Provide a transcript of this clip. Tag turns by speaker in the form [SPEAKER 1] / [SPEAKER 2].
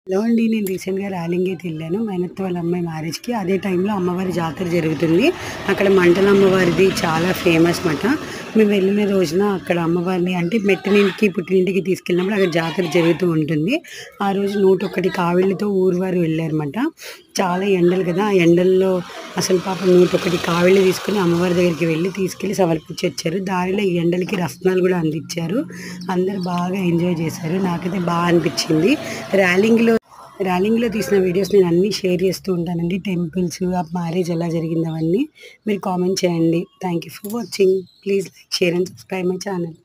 [SPEAKER 1] Hello అండి. నేను రీసెంట్‌గా ర్యాలింగేట్ ఎళ్ళాను. మేనత్త వాళ్ళ అమ్మాయి మ్యారేజ్‌కి. అదే టైంలో అమ్మవారి జాతర జరుగుతుంది. అక్కడ మంటల అమ్మవారిది చాలా ఫేమస్ మాట. మేము వెళ్ళిన రోజున అక్కడ అమ్మవారిని అంటే మెట్టినింటికి, పుట్టినింటికి తీసుకెళ్ళినప్పుడు అక్కడ జాతర జరుగుతూ ఉంటుంది. ఆ రోజు 101 కావిళ్ళతో ఊరువారు వెళ్ళారన్నమాట. చాలా ఎండలు కదా! ఆ ఎండల్లో అసలు పాపం 101 కావిళ్ళు తీసుకొని అమ్మవారి దగ్గరికి వెళ్ళి తీసుకెళ్ళి సమర్పించొచ్చారు. దారిలో ఈ ఎండలకి రసనాలు కూడా అందించారు. అందరూ బాగా ఎంజాయ్ చేశారు. నాకైతే అనిపించింది. ర్యాలింగ్‌లో తీసిన వీడియోస్ నేను అన్నీ షేర్ చేస్తూ ఉంటానండి. టెంపుల్స్, ఆ మ్యారేజ్ ఎలా జరిగింది అవన్నీ. మీరు కామెంట్ చేయండి. Thank you for watching. Please like, share and subscribe my channel.